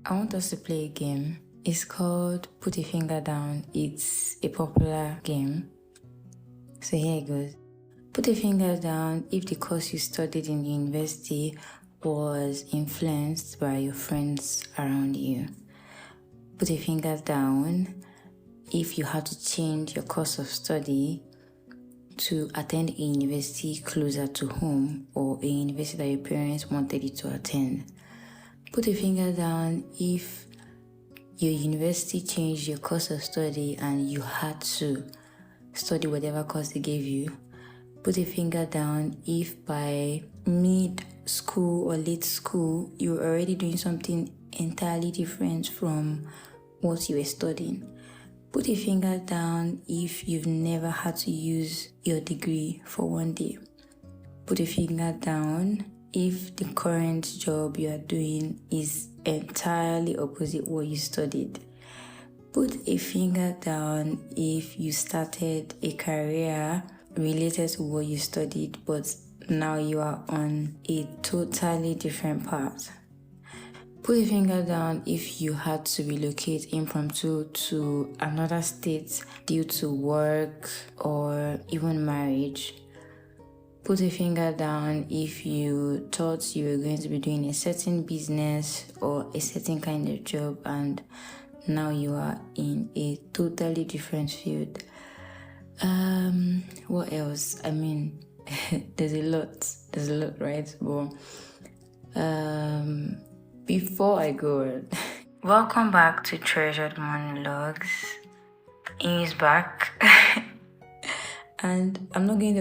I want us to play a game. It's called Put a Finger Down. It's a popular game. So here it goes. Put a finger down if the course you studied in the university was influenced by your friends around you. Put a finger down if you had to change your course of study to attend a university closer to home or a university that your parents wanted you to attend. Put a finger down if your university changed your course of study and you had to study whatever course they gave you. Put a finger down if by mid-school or late school you were already doing something entirely different from what you were studying. Put a finger down if you've never had to use your degree for one day. Put a finger down if the current job you are doing is entirely opposite what you studied. Put a finger down if you started a career related to what you studied, but now you are on a totally different path. Put a finger down if you had to relocate impromptu to another state due to work or even marriage. Put a finger down if you thought you were going to be doing a certain business or a certain kind of job and now you are in a totally different field. What else? I mean, there's a lot, right? But before I go on, welcome back to Treasured Monologues. Amy's back. And I'm not going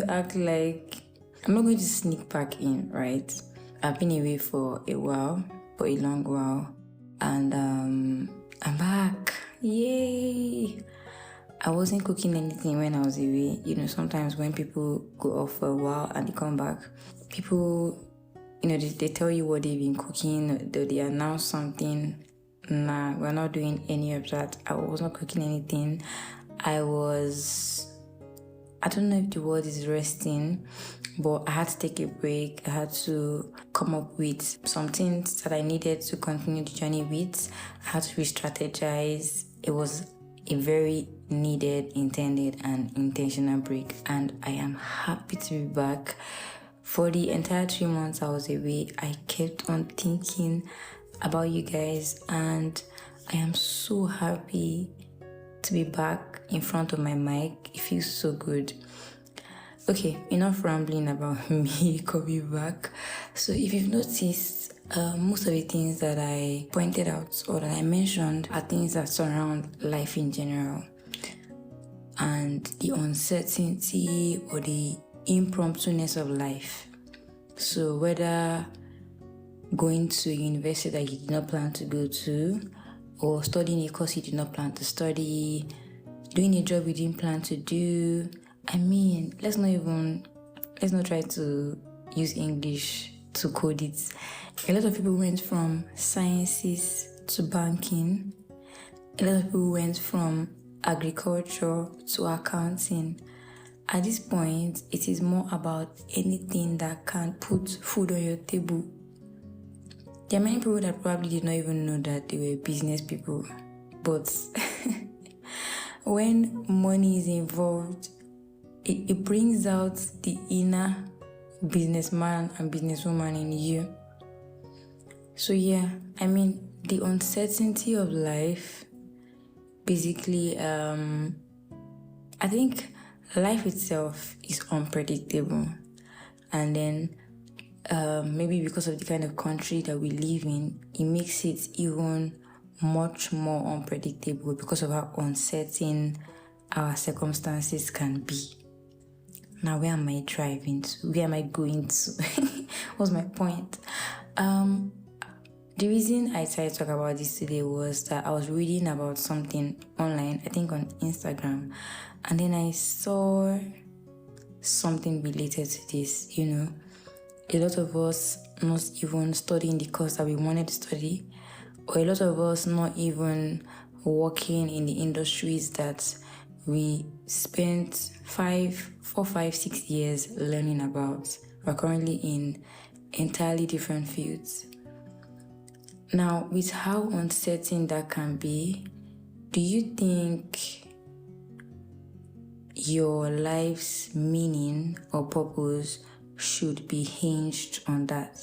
to sneak back in, right? I've been away for a long while, and I'm back. Yay! I wasn't cooking anything when I was away. Sometimes when people go off for a while and they come back, people, they tell you what they've been cooking, they announce something. Nah, we're not doing any of that. I was not cooking anything. I don't know if the word is resting, but I had to take a break. I had to come up with some things that I needed to continue the journey with. I had to re-strategize. It was a very needed, intended, and intentional break, and I am happy to be back. For the entire 3 months I was away, I kept on thinking about you guys, and I am so happy to be back in front of my mic. It feels so good. Okay, enough rambling about me coming back. So if you've noticed, most of the things that I pointed out or that I mentioned are things that surround life in general, and the uncertainty or the impromptu-ness of life. So whether going to a university that you did not plan to go to, or studying a course you did not plan to study, doing a job you didn't plan to do. I mean, let's not try to use English to code it. A lot of people went from sciences to banking. A lot of people went from agriculture to accounting. At this point, it is more about anything that can put food on your table. There are many people that probably did not even know that they were business people. But when money is involved, it brings out the inner businessman and businesswoman in you. So yeah, I mean, the uncertainty of life, basically, I think life itself is unpredictable. And then maybe because of the kind of country that we live in, it makes it even much more unpredictable because of how uncertain our circumstances can be. Now, where am I driving to? Where am I going to? What's my point? The reason I decided to talk about this today was that I was reading about something online, I think on Instagram, and then I saw something related to this. A lot of us not even studying the course that we wanted to study, or a lot of us not even working in the industries that we spent 4, 5, 6 years learning about. We're currently in entirely different fields. Now, with how uncertain that can be, do you think your life's meaning or purpose should be hinged on that?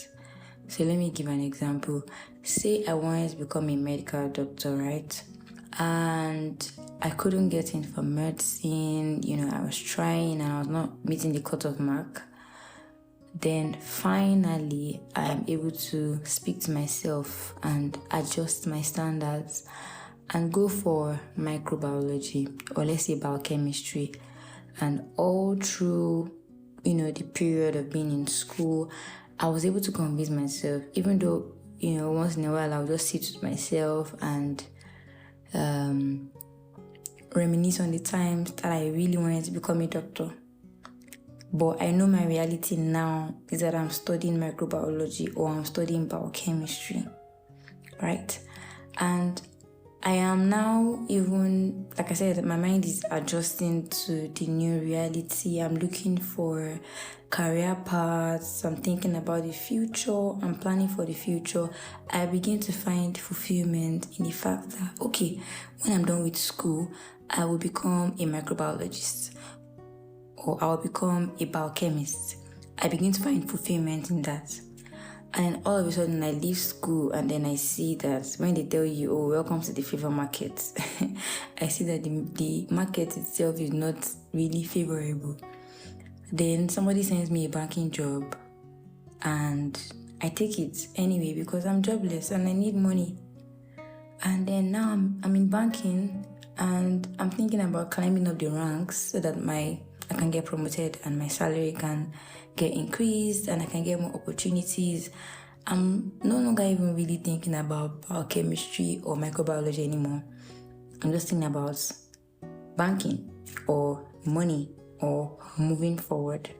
So let me give an example. Say I wanted to become a medical doctor, right? And I couldn't get in for medicine, I was trying and I was not meeting the cutoff mark. Then finally, I am able to speak to myself and adjust my standards and go for microbiology, or let's say biochemistry. And all through, the period of being in school, I was able to convince myself, even though, once in a while I'll just sit with myself and reminisce on the times that I really wanted to become a doctor. But I know my reality now is that I'm studying microbiology or I'm studying biochemistry, right? And I am now, even, like I said, my mind is adjusting to the new reality. I'm looking for career paths. I'm thinking about the future. I'm planning for the future. I begin to find fulfillment in the fact that, okay, when I'm done with school, I will become a microbiologist or I will become a biochemist. I begin to find fulfillment in that. And then all of a sudden I leave school and then I see that when they tell you, oh, welcome to the favor market, I see that the market itself is not really favorable. Then somebody sends me a banking job and I take it anyway because I'm jobless and I need money. And then now I'm in banking and I'm thinking about climbing up the ranks so that I can get promoted and my salary can get increased and I can get more opportunities. I'm no longer even really thinking about biochemistry or microbiology anymore. I'm just thinking about banking or money or moving forward.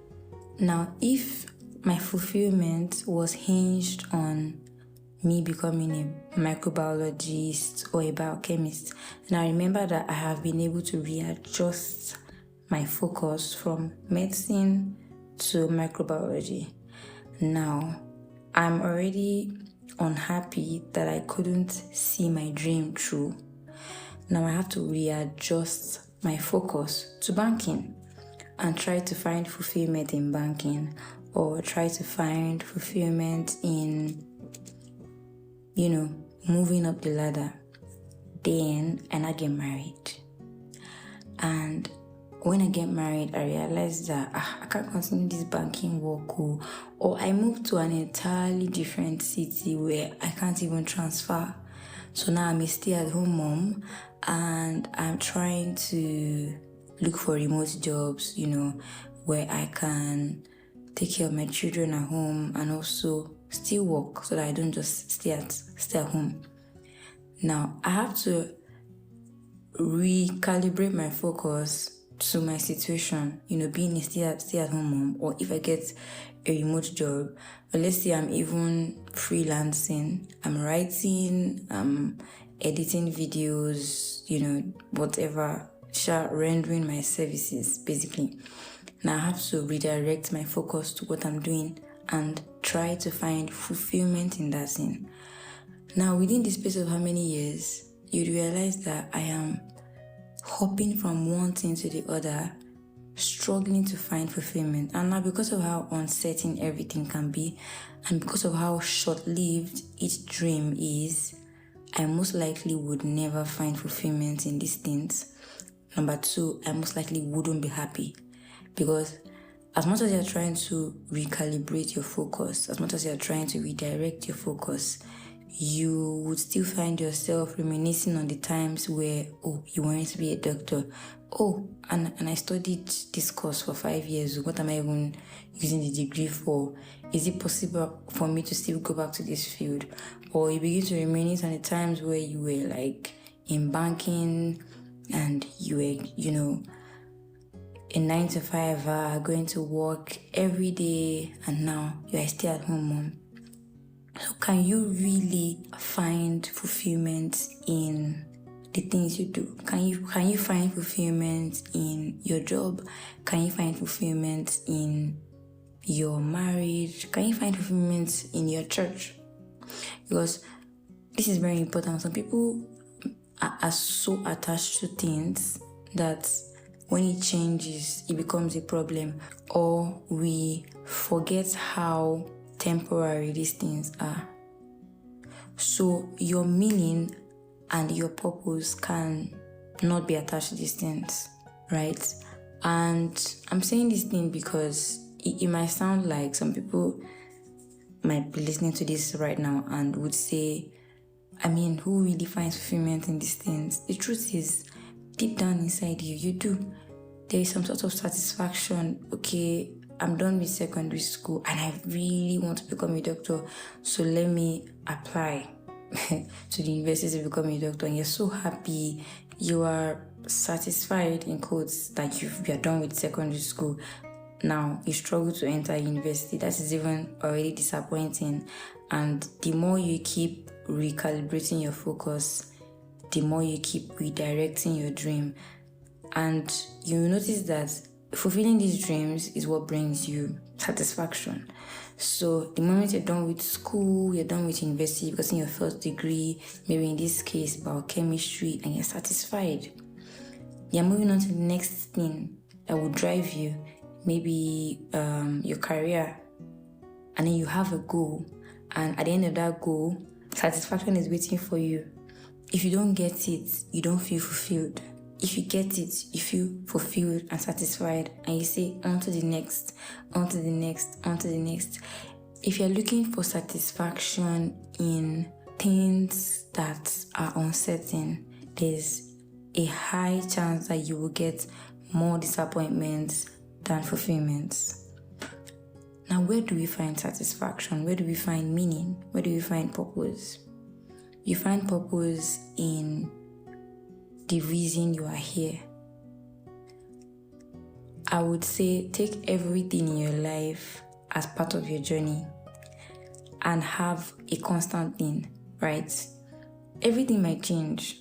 Now, if my fulfillment was hinged on me becoming a microbiologist or a biochemist, and I remember that I have been able to readjust my focus from medicine to microbiology. Now, I'm already unhappy that I couldn't see my dream through. Now I have to readjust my focus to banking and try to find fulfillment in banking or try to find fulfillment in, moving up the ladder. Then I get married. And when I get married, I realized that I can't continue this banking work, or I moved to an entirely different city where I can't even transfer. So now I'm a stay-at-home mom and I'm trying to look for remote jobs, where I can take care of my children at home and also still work so that I don't just stay at home. Now I have to recalibrate my focus to my situation, being a stay-at-home mom, or if I get a remote job, or let's say I'm even freelancing, I'm writing, I'm editing videos, whatever, rendering my services, basically. Now I have to redirect my focus to what I'm doing and try to find fulfillment in that thing. Now, within the space of how many years, you'd realize that I am hopping from one thing to the other, struggling to find fulfillment. And now because of how uncertain everything can be and because of how short-lived each dream is, I most likely would never find fulfillment in these things. Number two, I most likely wouldn't be happy because as much as you're trying to recalibrate your focus, as much as you're trying to redirect your focus, you would still find yourself reminiscing on the times where, you wanted to be a doctor. And I studied this course for 5 years. What am I even using the degree for? Is it possible for me to still go back to this field? Or you begin to reminisce on the times where you were like in banking and you were, a 9-to-5 going to work every day, and now you're a stay-at-home mom. So can you really find fulfillment in the things you do? Can you find fulfillment in your job? Can you find fulfillment in your marriage? Can you find fulfillment in your church? Because this is very important. Some people are so attached to things that when it changes, it becomes a problem, or we forget how temporary these things are. So your meaning and your purpose can not be attached to these things, right? And I'm saying this thing because it might sound like some people might be listening to this right now and would say, I mean, who really finds fulfillment in these things? The truth is, deep down inside you, you do. There is some sort of satisfaction. Okay, I'm done with secondary school and I really want to become a doctor, so let me apply to the university to become a doctor. And you're so happy, you are satisfied in quotes that you're done with secondary school. Now you struggle to enter university. That is even already disappointing. And the more you keep recalibrating your focus, the more you keep redirecting your dream. And you notice that fulfilling these dreams is what brings you satisfaction. So the moment you're done with school, you're done with university, you've gotten your first degree, maybe in this case biochemistry, and you're satisfied, you're moving on to the next thing that will drive you, maybe your career. And then you have a goal, and at the end of that goal, satisfaction is waiting for you. If you don't get it, you don't feel fulfilled. If you get it, you feel fulfilled and satisfied, and you say, on to the next, on to the next, on to the next. If you're looking for satisfaction in things that are uncertain, there's a high chance that you will get more disappointments than fulfillments. Now, where do we find satisfaction? Where do we find meaning? Where do we find purpose? You find purpose in the reason you are here. I would say take everything in your life as part of your journey and have a constant thing, right? Everything might change.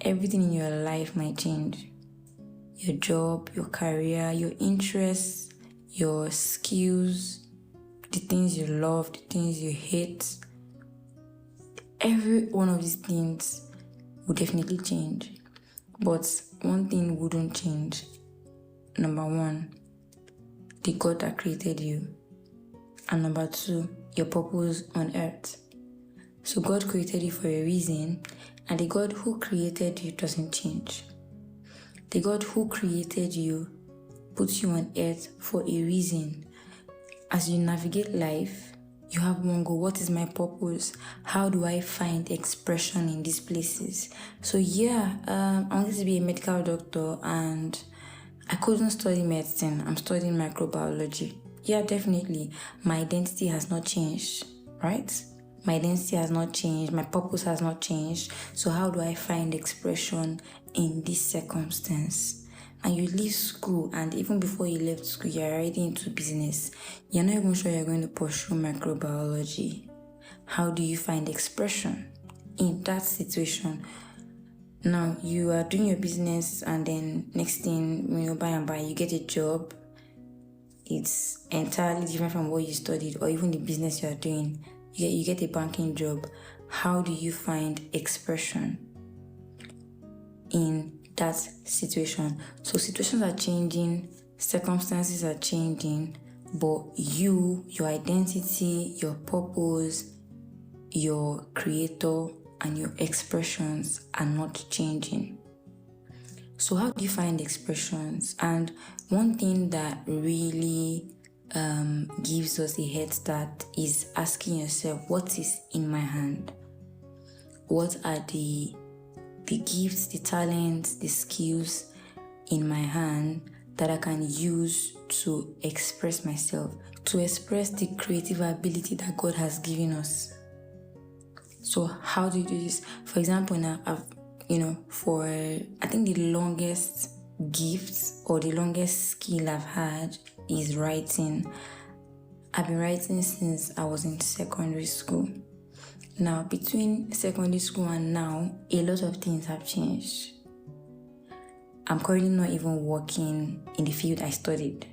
Everything in your life might change. Your job, your career, your interests, your skills, the things you love, the things you hate. Every one of these things will definitely change. But one thing wouldn't change. Number one, the God that created you. And number two, your purpose on earth. So God created you for a reason, and the God who created you doesn't change. The God who created you puts you on earth for a reason. As you navigate life, you have one goal. What is my purpose? How do I find expression in these places? So I wanted to be a medical doctor and I couldn't study medicine. I'm studying microbiology. Yeah, definitely. My identity has not changed, right? My identity has not changed. My purpose has not changed. So how do I find expression in this circumstance? And you leave school, and even before you left school, you're already into business. You're not even sure you're going to pursue microbiology. How do you find expression in that situation? Now, you are doing your business, and then next thing, by and by, you get a job. It's entirely different from what you studied, or even the business you are doing. You get a banking job. How do you find expression in that situation? So situations are changing, circumstances are changing, but your identity, your purpose, your creator, and your expressions are not changing. So how do you find expressions? And one thing that really gives us a head start is asking yourself, what is in my hand? What are the gifts, the talents, the skills in my hand that I can use to express myself, to express the creative ability that God has given us? So how do you do this? For example, now I think the longest gift or the longest skill I've had is writing. I've been writing since I was in secondary school. Now, between secondary school and now, a lot of things have changed. I'm currently not even working in the field I studied.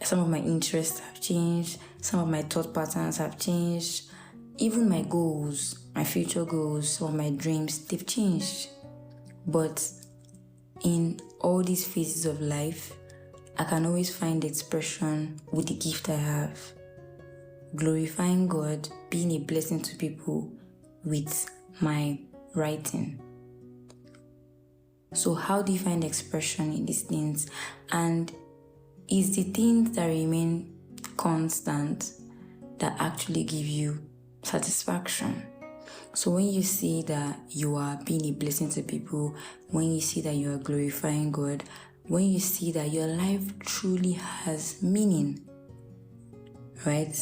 Some of my interests have changed. Some of my thought patterns have changed. Even my goals my future goals, or my dreams, they've changed. But in all these phases of life, I can always find expression with the gift I have. Glorifying God, being a blessing to people with my writing. So how do you find expression in these things? And is the things that remain constant that actually give you satisfaction? So when you see that you are being a blessing to people, when you see that you are glorifying God, when you see that your life truly has meaning, right?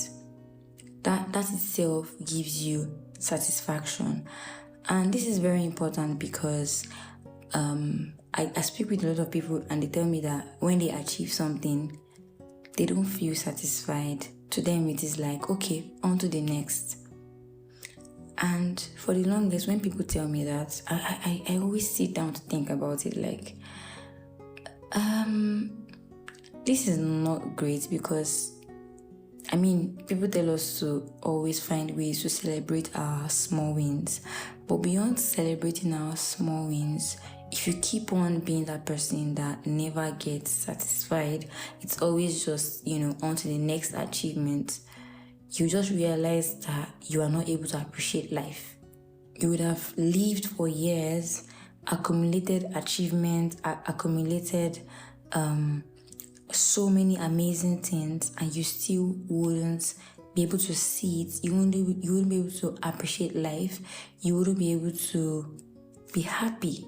That itself gives you satisfaction. And this is very important because I speak with a lot of people and they tell me that when they achieve something, they don't feel satisfied. To them, it is like, okay, on to the next. And for the longest, when people tell me that, I always sit down to think about it like, this is not great because, people tell us to always find ways to celebrate our small wins. But beyond celebrating our small wins, if you keep on being that person that never gets satisfied, it's always just, on to the next achievement, you just realize that you are not able to appreciate life. You would have lived for years, accumulated achievements, accumulated so many amazing things, and you still wouldn't be able to see it. You wouldn't be able to appreciate life. You wouldn't be able to be happy.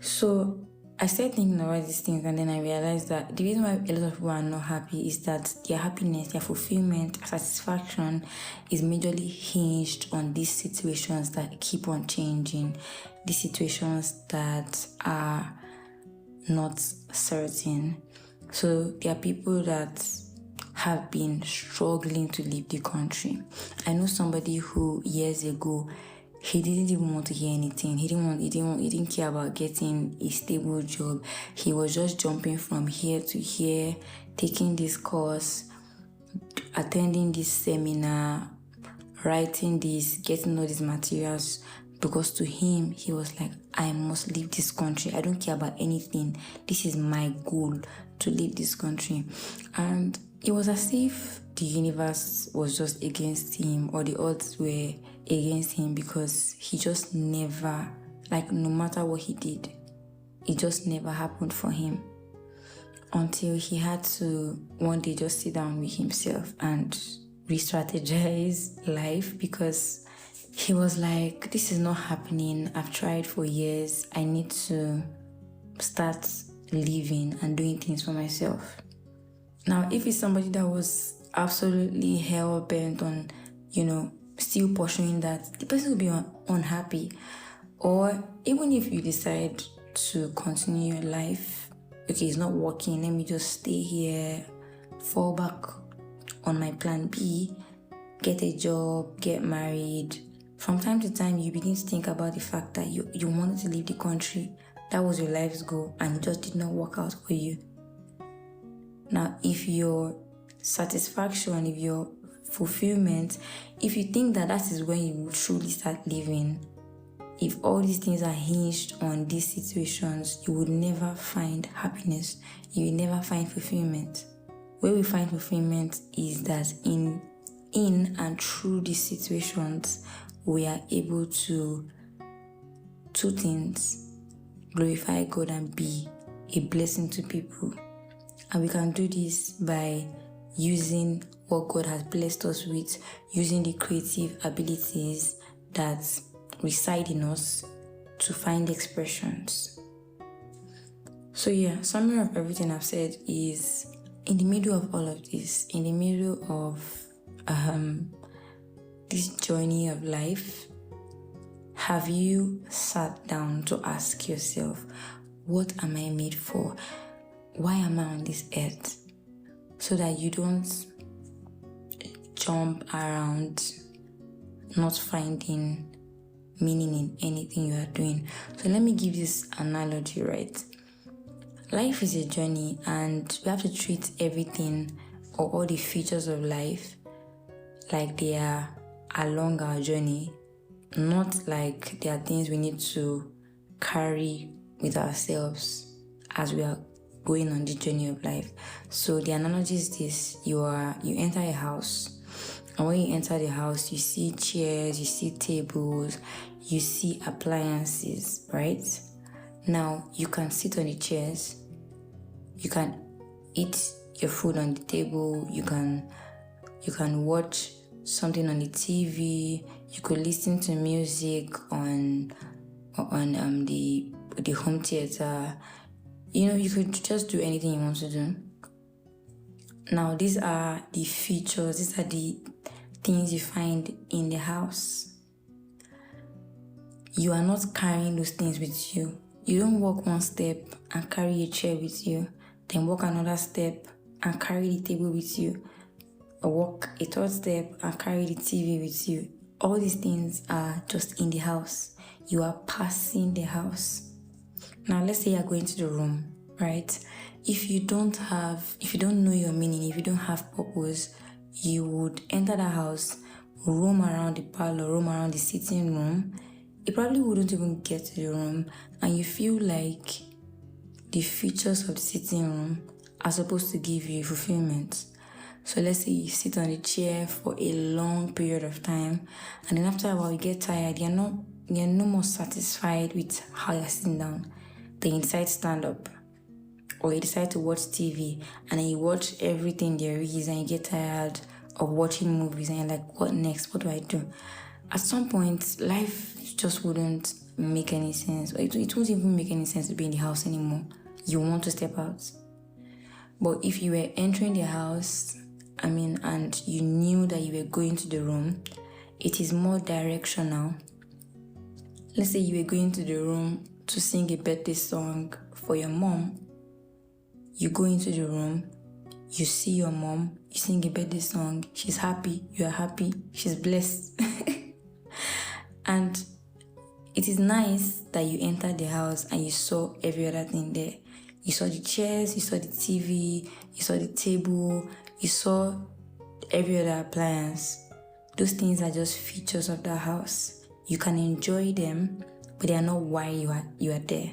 So I started thinking about these things, and then I realized that the reason why a lot of people are not happy is that their happiness, their fulfillment, satisfaction is majorly hinged on these situations that keep on changing, these situations that are not certain. So there are people that have been struggling to leave the country. I know somebody who years ago, he didn't even want to hear anything. He didn't care about getting a stable job. He was just jumping from here to here, taking this course, attending this seminar, writing this, getting all these materials, because to him, he was like, I must leave this country. I don't care about anything. This is my goal, to leave this country. And it was as if the universe was just against him, or the odds were against him, because he just never, no matter what he did, it just never happened for him, until he had to one day just sit down with himself and re-strategize life, because he was like, this is not happening. I've tried for years. I need to start living and doing things for myself. Now, if it's somebody that was absolutely hell-bent on, still pursuing that, the person will be unhappy. Or even if you decide to continue your life, okay, it's not working, let me just stay here, fall back on my plan B, get a job, get married. From time to time, you begin to think about the fact that you wanted to leave the country. That was your life's goal, and it just did not work out for you. Now, if your satisfaction, if your fulfillment, if you think that is when you will truly start living, if all these things are hinged on these situations, you would never find happiness. You will never find fulfillment. Where we find fulfillment is that in and through these situations, we are able to two things: glorify God and be a blessing to people. And we can do this by using what God has blessed us with, using the creative abilities that reside in us to find expressions. So summary of everything I've said is, in the middle of all of this, in the middle of this journey of life, have you sat down to ask yourself, what am I made for? Why am I on this earth? So that you don't jump around not finding meaning in anything you are doing. So let me give this analogy, right? Life is a journey, and we have to treat everything, or all the features of life, like they are along our journey, not like there are things we need to carry with ourselves as we are going on the journey of life. So the analogy is this: you enter a house, and when you enter the house, you see chairs, you see tables, you see appliances, right? Now you can sit on the chairs, you can eat your food on the table, you can watch something on the TV, you could listen to music on the home theater. You could just do anything you want to do. Now these are the features, these are the things you find in the house. You are not carrying those things with you. You don't walk one step and carry a chair with you, then walk another step and carry the table with you, or walk a third step and carry the TV with you. All these things are just in the house. You are passing the house. Now let's say you're going to the room, right? If you don't know your meaning, if you don't have purpose, you would enter the house, roam around the parlor, roam around the sitting room. You probably wouldn't even get to the room, and you feel like the features of the sitting room are supposed to give you fulfillment. So let's say you sit on the chair for a long period of time, and then after a while you get tired, you're no more satisfied with how you're sitting down. Then you decide to stand up, or you decide to watch TV, and then you watch everything there is, and you get tired of watching movies, and you're like, what next? What do I do? At some point, life just wouldn't make any sense. It won't even make any sense to be in the house anymore. You want to step out. But if you were entering the house, and you knew that you were going to the room, it is more directional. Let's say you were going to the room to sing a birthday song for your mom. You go into the room, you see your mom, you sing a birthday song, she's happy, you are happy, she's blessed. And it is nice that you entered the house and you saw every other thing there. You saw the chairs, you saw the TV, you saw the table, you saw every other appliance. Those things are just features of the house. You can enjoy them, but they are not why you are there.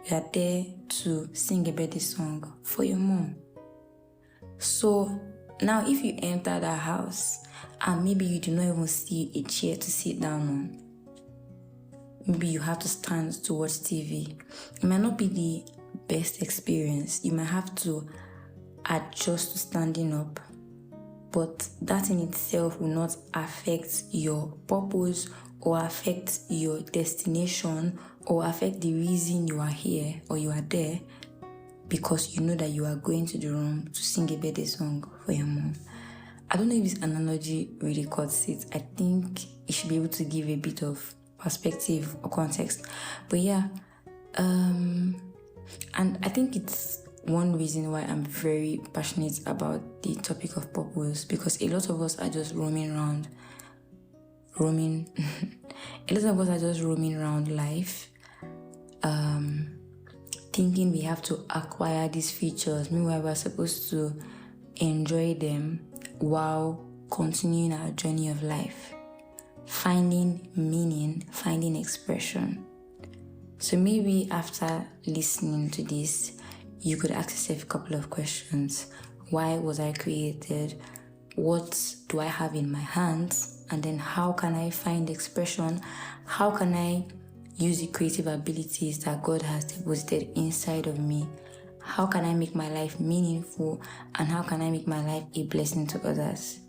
You are there to sing a birthday song for your mom. So now if you enter that house and maybe you do not even see a chair to sit down on, maybe you have to stand to watch TV, it might not be the best experience. You might have to adjust to standing up, but that in itself will not affect your purpose or affect your destination or affect the reason you are here or you are there, because you know that you are going to the room to sing a birthday song for your mom. I don't know if this analogy really cuts it. I think it should be able to give a bit of perspective or context. But yeah, and I think it's one reason why I'm very passionate about the topic of purpose, because a lot of us are just roaming around life, thinking we have to acquire these features. Meanwhile, we're supposed to enjoy them while continuing our journey of life, finding meaning, finding expression. So maybe after listening to this, you could ask yourself a couple of questions. Why was I created? What do I have in my hands? And then how can I find expression? How can I use the creative abilities that God has deposited inside of me? How can I make my life meaningful? And how can I make my life a blessing to others?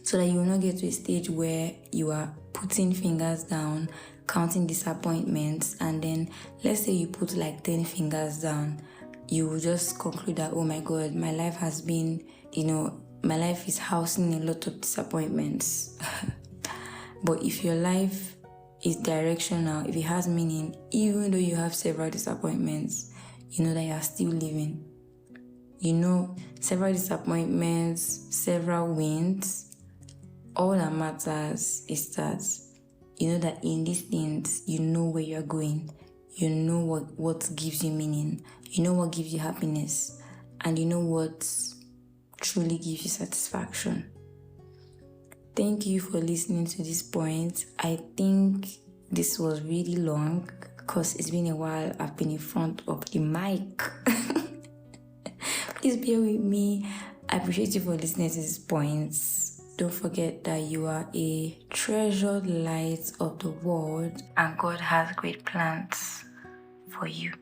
So that you will not get to a stage where you are putting fingers down, counting disappointments, and then let's say you put like 10 fingers down, you will just conclude that, oh my God, my life has been, my life is housing a lot of disappointments. But if your life is directional, if it has meaning, even though you have several disappointments, you know that you are still living. Several disappointments, several wins, all that matters is that you know that in these things, you know where you're going. You know what gives you meaning. You know what gives you happiness. And you know what truly gives you satisfaction. Thank you for listening to this point. I think this was really long because it's been a while I've been in front of the mic. Please bear with me. I appreciate you for listening to these points. Don't forget that you are a treasured light of the world and God has great plans for you.